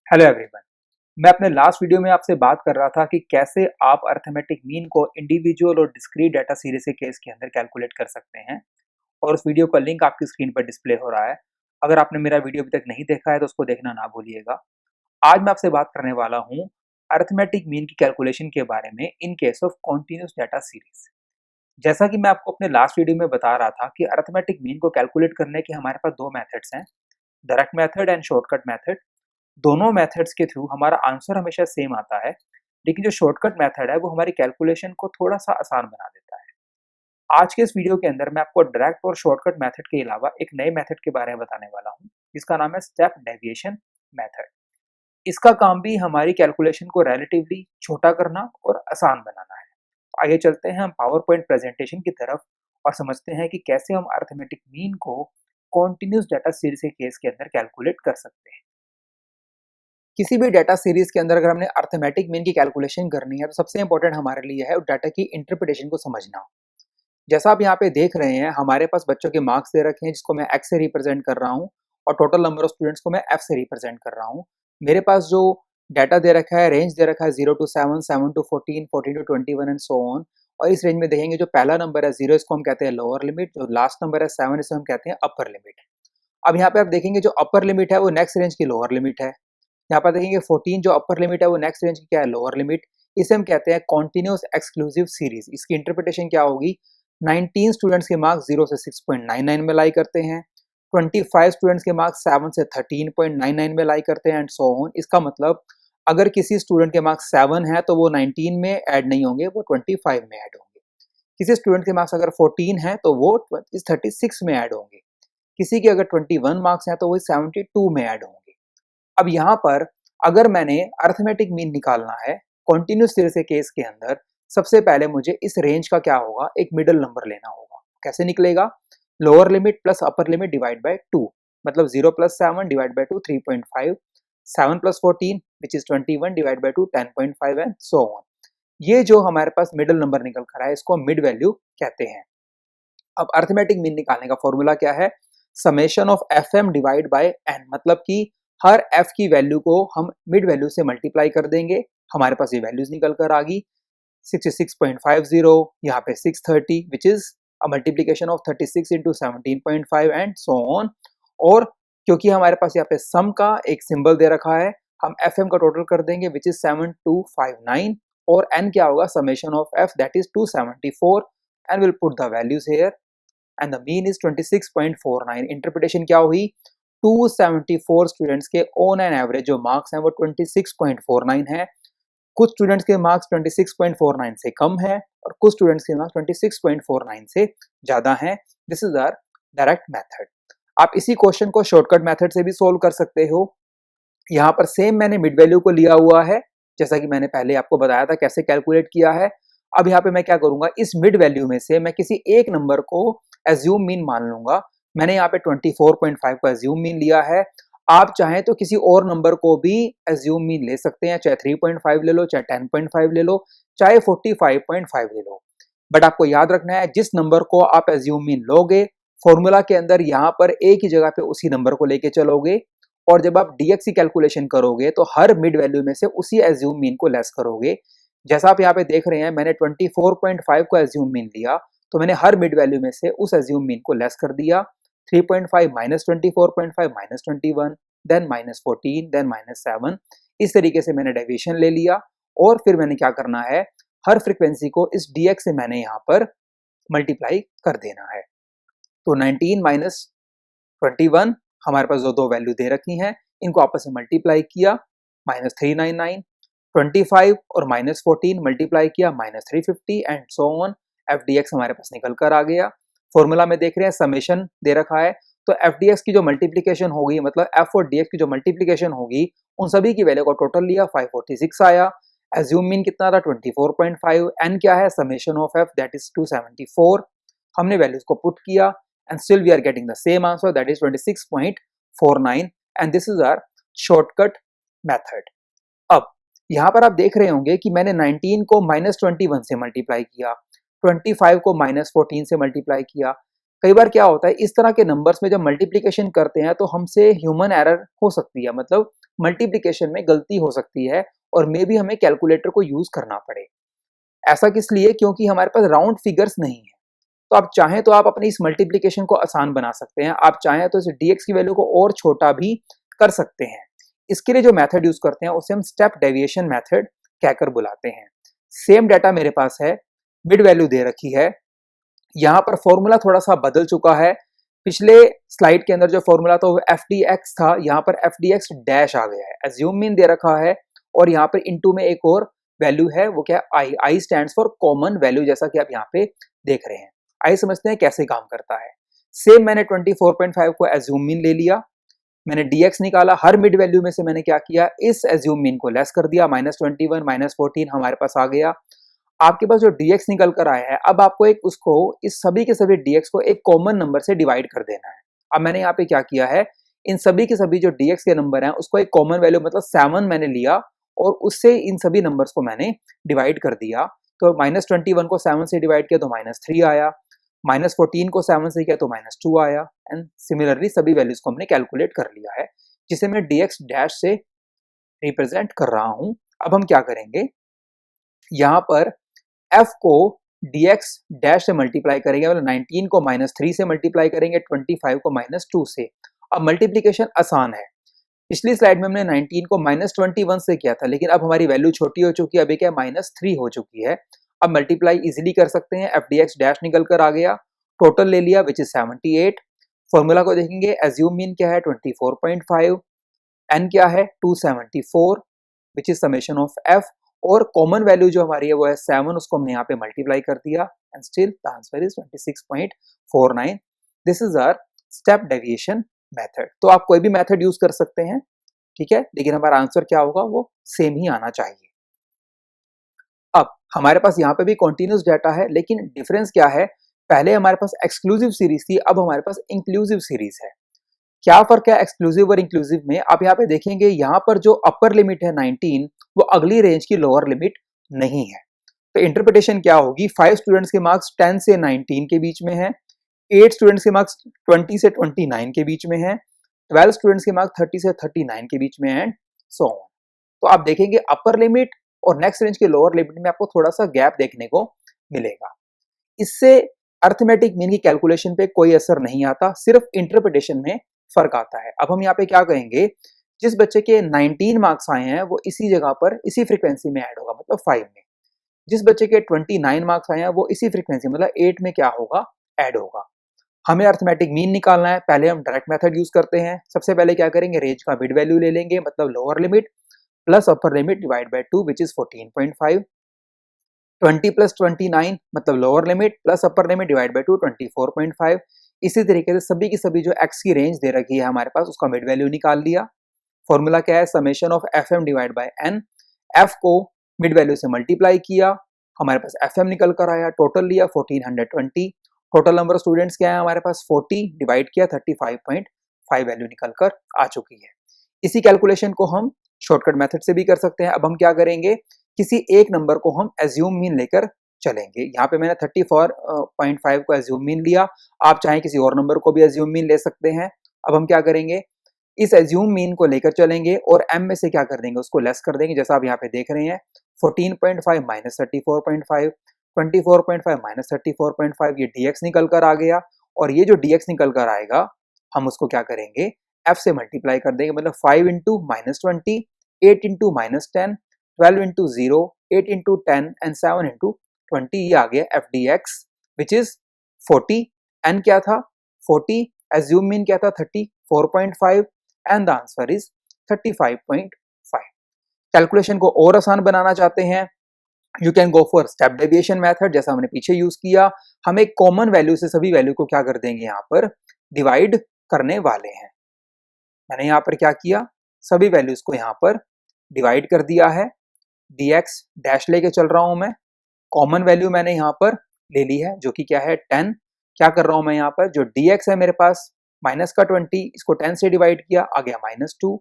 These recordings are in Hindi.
Hello everyone. मैं अपने लास्ट वीडियो में आपसे बात कर रहा था कि कैसे आप अरिथमेटिक मीन को इंडिविजुअल और डिस्क्रीट डाटा सीरीज के केस के अंदर कैलकुलेट कर सकते हैं, और उस वीडियो का लिंक आपकी स्क्रीन पर डिस्प्ले हो रहा है। अगर आपने मेरा वीडियो अभी तक नहीं देखा है तो उसको देखना ना भूलिएगा। आज मैं आपसे बात करने वाला हूँ अरिथमेटिक मीन की कैलकुलेशन के बारे में in case of continuous data series. जैसा कि मैं आपको अपने लास्ट वीडियो में बता रहा था कि अरिथमेटिक मीन को कैलकुलेट करने के हमारे पास दो मेथड्स हैं, direct method and shortcut method. दोनों मेथड्स के थ्रू हमारा आंसर हमेशा सेम आता है, लेकिन जो शॉर्टकट मेथड है वो हमारी कैलकुलेशन को थोड़ा सा आसान बना देता है। आज के इस वीडियो के अंदर मैं आपको डायरेक्ट और शॉर्टकट मेथड के अलावा एक नए मेथड के बारे में बताने वाला हूँ, जिसका नाम है स्टेप डेविएशन मेथड। इसका काम भी हमारी कैलकुलेशन को रिलेटिवली छोटा करना और आसान बनाना है। तो आइए चलते हैं हम पावर पॉइंट प्रेजेंटेशन की तरफ और समझते हैं कि कैसे हम अरिथमेटिक मीन को कॉन्टिन्यूस डाटा सीरीज के केस के अंदर कैलकुलेट कर सकते हैं। किसी भी डाटा सीरीज के अंदर अगर हमने अरिथमेटिक मीन की कैलकुलेशन करनी है तो सबसे इंपॉर्टेंट हमारे लिए है डाटा की इंटरप्रिटेशन को समझना। जैसा आप यहाँ पे देख रहे हैं, हमारे पास बच्चों के मार्क्स दे रखे हैं जिसको मैं एक्स से रिप्रेजेंट कर रहा हूँ, और टोटल नंबर ऑफ स्टूडेंट्स को मैं एफ से रिप्रेजेंट कर रहा हूँ। मेरे पास जो डाटा दे रखा है, रेंज दे रखा है 0 to 7, 7 to 14, 14 to 21 and so on. और इस रेंज में देखेंगे जो पहला नंबर है 0, इसको हम कहते हैं लोअर लिमिट, जो लास्ट नंबर है 7, इसे हम कहते हैं अपर लिमिट। अब यहाँ पे आप देखेंगे जो अपर लिमिट है वो नेक्स्ट रेंज की लोअर लिमिट है। यहाँ पर देखेंगे 14 जो अपर लिमिट है वो नेक्स्ट रेंज की क्या है, लोअर लिमिट। इसे हम कहते हैं कॉन्टिन्यूस एक्सक्लूसिव सीरीज। इसकी इंटरप्रिटेशन क्या होगी, 19 स्टूडेंट्स के मार्क्स 0 से 6.99 में लाई करते हैं, 25 स्टूडेंट्स के मार्क्स 7 से 13.99 में लाई करते हैं एंड सो ऑन। इसका मतलब अगर किसी स्टूडेंट के मार्क्स 7 है तो वो 19 में ऐड नहीं होंगे, वो 25 में ऐड होंगे। किसी स्टूडेंट के मार्क्स अगर 14 है तो वो इस 36 में ऐड होंगे। किसी के अगर 21 मार्क्स हैं तो वो 72 में ऐड होंगे। अब यहाँ पर अगर मैंने अरिथमेटिक मीन निकालना है कॉन्टिन्यूस सीरीज के केस के अंदर, सबसे पहले मुझे इस रेंज का क्या होगा, एक मिडल नंबर लेना होगा। कैसे निकलेगा, lower limit plus upper limit divide by 2, मतलब 0 plus 7 divide by 2 3.5, 7 plus 14 which is 21 divide by 2 10.5 and so on. ये जो हमारे पास मिडल नंबर निकल कर आया इसको मिड वैल्यू कहते हैं। अब अरिथमेटिक मीन निकालने का फॉर्मूला क्या है, summation of F M divide by N, मतलब कि हर एफ की वैल्यू को हम मिड वैल्यू से मल्टीप्लाई कर देंगे। हमारे पास ये वैल्यूज निकल कर आ गई, 66.50, यहाँ पे 630 which is a multiplication of 36 into 17.5 and so on. और क्योंकि हमारे पास यहाँ पे सम का एक सिंबल दे रखा है, हम एफ एम का टोटल कर देंगे विच इज 7259, और एन क्या होगा, summation of F that is 274, and will put the values here and the mean is 26.49। Interpretation क्या हुई, 274 स्टूडेंट्स के ऑन एन एवरेज जो मार्क्स हैं वो 26.49 है। कुछ स्टूडेंट्स के मार्क्स 26.49 से कम है और कुछ स्टूडेंट्स के मार्क्स 26.49 से ज्यादा हैं। This is our direct method. आप इसी क्वेश्चन को शॉर्टकट मेथड से भी सोल्व कर सकते हो। यहाँ पर सेम मैंने मिड वैल्यू को लिया हुआ है, जैसा कि मैंने पहले आपको बताया था कैसे कैलकुलेट किया है। अब यहाँ पे मैं क्या करूंगा, इस मिड वैल्यू में से मैं किसी एक नंबर को एज्यूम मीन मान लूंगा। मैंने यहाँ पे 24.5 का एज्यूम मीन लिया है। आप चाहें तो किसी और नंबर को भी एज्यूम मीन ले सकते हैं, चाहे 3.5 ले लो, चाहे 10.5 ले लो, चाहे 45.5 ले लो। बट आपको याद रखना है जिस नंबर को आप एज्यूम मीन लोगे, फॉर्मूला के अंदर यहाँ पर एक ही जगह पे उसी नंबर को लेके चलोगे, और जब आप डीएक्स की कैलकुलेशन करोगे तो हर मिड वैल्यू में से उसी एज्यूम मीन को लेस करोगे। जैसा आप यहाँ पे देख रहे हैं, मैंने 24.5 को एज्यूम मीन लिया, तो मैंने हर मिड वैल्यू में से उस एज्यूम मीन को लेस कर दिया। 3.5 minus 24.5 minus 21, then minus 14, then minus 7। इस तरीके से मैंने डेविएशन ले लिया, और फिर मैंने क्या करना है, हर फ्रीक्वेंसी को इस dx से मैंने यहाँ पर मल्टीप्लाई कर देना है। तो 19 माइनस 21, हमारे पास जो दो वैल्यू दे रखी हैं इनको आपस में मल्टीप्लाई किया, माइनस 399, 25 और माइनस 14 मल्टीप्लाई किया, minus 350 and so on. F D x हमारे पास निकल कर आ गया। फॉर्मूला में देख रहे हैं समेशन दे रखा है, तो एफ डी एक्स की जो मल्टीप्लीकेशन होगी, मतलब एफ और डी एक्स की जो मल्टीप्लीकेशन होगी, उन सभी की वैल्यू को टोटल लिया, 546 आया। एज्यूम मीन कितना था, 24.5। एन क्या है, summation of F that is 274। हमने वैल्यूज को पुट किया and still we are getting the same answer, that is 26.49, and this is our shortcut method। अब यहाँ पर आप देख रहे होंगे कि मैंने 19 को माइनस 21 से मल्टीप्लाई किया, 25 को माइनस 14 से मल्टीप्लाई किया। कई बार क्या होता है, इस तरह के नंबर्स में जब मल्टीप्लीकेशन करते हैं तो हमसे ह्यूमन एरर हो सकती है, मतलब मल्टीप्लिकेशन में गलती हो सकती है और मे भी हमें कैलकुलेटर को यूज करना पड़े। ऐसा किस लिए? क्योंकि हमारे पास राउंड फिगर्स नहीं है। तो आप चाहें तो आप अपनी इस मल्टीप्लिकेशन को आसान बना सकते हैं, आप चाहें तो इस dx की वैल्यू को और छोटा भी कर सकते हैं। इसके लिए जो मेथड यूज करते हैं उसे हम स्टेप डेविएशन मेथड कहकर बुलाते हैं। सेम डाटा मेरे पास है, मिड वैल्यू दे रखी है, यहाँ पर फॉर्मूला थोड़ा सा बदल चुका है। पिछले स्लाइड के अंदर जो फॉर्मूला था वो एफ डी एक्स था, यहाँ पर एफ डी एक्स डैश आ गया है। एज्यूम मीन दे रखा है और यहाँ पर इनटू में एक और वैल्यू है, वो क्या है? I. I stands for common value, जैसा कि आप यहाँ पे देख रहे हैं। आइए समझते हैं कैसे काम करता है। सेम मैंने 24.5 को एज्यूम मीन ले लिया, मैंने dx निकाला, हर मिड वैल्यू में से मैंने क्या किया, इस एज्यूम मीन को लेस कर दिया, -21 -14 हमारे पास आ गया। आपके पास जो dx निकल कर आया है, अब आपको एक उसको इस सभी के सभी dx को एक कॉमन नंबर से डिवाइड कर देना है। अब मैंने यहाँ पे क्या किया है, इन सभी के सभी जो dx के नंबर हैं उसको एक कॉमन वैल्यू मतलब 7 मैंने लिया और उससे इन सभी नंबर्स को मैंने डिवाइड कर दिया। तो -21 को 7 से डिवाइड किया तो -3 आया, -14 को 7 से किया तो -2 आया, एंड सिमिलरली सभी वैल्यूज को हमने कैलकुलेट कर लिया है, जिसे मैं dx डैश से रिप्रेजेंट कर रहा हूं। अब हम क्या करेंगे, यहाँ पर f को dx डैश से मल्टीप्लाई करेंगे, मतलब 19 को -3 से मल्टीप्लाई करेंगे, 25 को -2 से। अब मल्टीप्लीकेशन आसान है। पिछली स्लाइड में हमने 19 को -21 से किया था, लेकिन अब हमारी वैल्यू छोटी हो चुकी है, अभी क्या -3 हो चुकी है। अब मल्टीप्लाई इजीली कर सकते हैं, एफ डी एक्स डैश निकल कर आ गया, टोटल ले लिया विच इज 78। फॉर्मूला को देखेंगे, एज्यूम मीन क्या है 24.5, एन क्या है 274 which is summation of F, और कॉमन वैल्यू जो हमारी है वो है 7, उसको हमने यहाँ पे मल्टीप्लाई कर दिया and still the answer is 26.49। This is our step deviation method. तो आप कोई भी मेथड यूज कर सकते हैं, ठीक है, लेकिन हमारा आंसर क्या होगा वो सेम ही आना चाहिए। अब हमारे पास यहाँ पे भी कॉन्टिन्यूस डाटा है, लेकिन डिफरेंस क्या है, पहले हमारे पास एक्सक्लूसिव सीरीज थी, अब हमारे पास इंक्लूसिव सीरीज है। क्या फर्क है एक्सक्लूसिव और इंक्लूसिव में? आप यहाँ पे देखेंगे, यहाँ पर जो अपर लिमिट है 19, वो अगली रेंज की लोअर लिमिट नहीं है। तो इंटरप्रिटेशन क्या होगी, 5 स्टूडेंट्स के मार्क्स 10 से 19 के बीच में है, 8 स्टूडेंट्स के मार्क्स 20 से 29 के बीच में है, 12 स्टूडेंट्स के मार्क्स 30 से 39 के बीच में है, एंड सो ऑन। तो आप देखेंगे अपर लिमिट और नेक्स्ट रेंज के लोअर लिमिट में आपको थोड़ा सा गैप देखने को मिलेगा। इससे अर्थमेटिक मीन की कैलकुलेशन पे कोई असर नहीं आता, सिर्फ इंटरप्रिटेशन में फर्क आता है। अब हम यहाँ पे क्या कहेंगे, जिस बच्चे के 19 मार्क्स आए हैं वो इसी जगह पर इसी फ्रीक्वेंसी में ऐड होगा, मतलब 5 में। जिस बच्चे के 29 मार्क्स आए हैं वो इसी फ्रीक्वेंसी मतलब 8 में क्या होगा, ऐड होगा। हमें अर्थमेटिक मीन निकालना है, पहले हम डायरेक्ट मेथड यूज करते हैं। सबसे पहले क्या करेंगे, रेंज का मिड वैल्यू ले लेंगे, मतलब lower limit plus upper limit divide by 2 which is 14.5, 20 plus 29 मतलब lower limit plus upper limit divide by 2 24.5। इसी तरीके से सभी की सभी जो x की रेंज दे रखी है हमारे पास, उसका मिड वैल्यू निकाल लिया। फॉर्मूला क्या है, summation of F M divide by N. F को मिड वैल्यू से मल्टीप्लाई किया, हमारे पास एफ एम निकल कर आया, टोटल लिया 1420। टोटल नंबर ऑफ स्टूडेंट्स क्या है हमारे पास 40, डिवाइड किया 35.5 वैल्यू निकल कर आ चुकी है। इसी कैलकुलेशन को हम शॉर्टकट मेथड से भी कर सकते हैं। अब हम क्या करेंगे, किसी एक नंबर को हम एज्यूम मीन लेकर चलेंगे। यहाँ पे मैंने 34.5 को एज्यूम मीन लिया, आप चाहें किसी और नंबर को भी एज्यूम मीन ले सकते हैं। अब हम क्या करेंगे, इस एज्यूम मीन को लेकर चलेंगे और m में से क्या कर देंगे, उसको लेस कर देंगे, जैसा आप यहाँ पे देख रहे हैं 14.5 माइनस 34.5, 24.5 माइनस 34.5, ये dx निकल कर आ गया। और ये जो dx निकल कर आएगा हम उसको क्या करेंगे, f से मल्टीप्लाई कर देंगे, मतलब 5 into -20, 8 into -10, 12 into 0, 8 into 10 and 7 into 20, ये आ गया F D X which is 40। N क्या था 40, एज्यूम मीन क्या था 34.5 and the answer is 35.5। Calculation को और आसान बनाना चाहते हैं, you can go for step deviation method, जैसा हमने पीछे यूज किया। हम एक कॉमन वैल्यू से सभी वैल्यू को क्या कर देंगे, यहाँ पर डिवाइड करने वाले हैं। मैंने यहाँ पर क्या किया, सभी वैल्यूज को यहाँ पर डिवाइड कर दिया है, dx डैश लेके चल रहा हूं मैं, कॉमन वैल्यू मैंने यहाँ पर ले ली है जो कि क्या है 10। क्या कर रहा हूं मैं, यहाँ पर जो dx है मेरे पास माइनस का 20, इसको 10 से डिवाइड किया आ गया -2,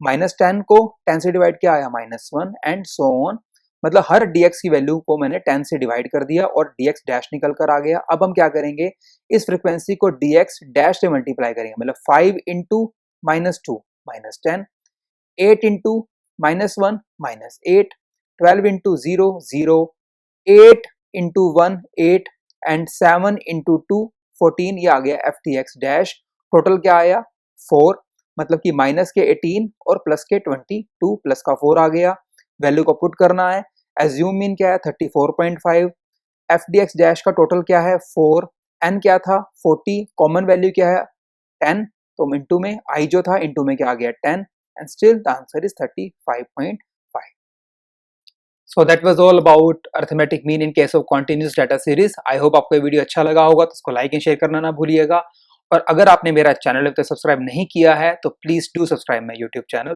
-10 को 10 से डिवाइड किया आया -1 एंड सो ऑन। मतलब हर dx की वैल्यू को मैंने 10 से डिवाइड कर दिया और dx डैश निकल कर आ गया। अब हम क्या करेंगे, इस फ्रिक्वेंसी को dx डैश से मल्टीप्लाई करेंगे, मतलब 5 into -2 -10, 8 into -1 -8, 12 into 0 0, 8 into 1 8 and 7 into 2 14। ये आ गया FTX डैश। टोटल क्या आया 4, मतलब कि माइनस के 18 और प्लस के 22, प्लस का 4 आ गया। वैल्यू को पुट करना है। एज्यूम मीन क्या है 34.5। FDX डैश का टोटल क्या है 4, n क्या था 40, कॉमन वैल्यू क्या है 10, तो इंटू में i जो था इंटू में क्या आ गया 10, and still the answer is 35.5। So that was all about arithmetic mean in case of continuous data series. I hope आपको ये वीडियो अच्छा लगा होगा, तो उसको लाइक एंड शेयर करना ना भूलिएगा। और अगर आपने मेरा चैनल अब तक सब्सक्राइब नहीं किया है तो please do subscribe my YouTube channel.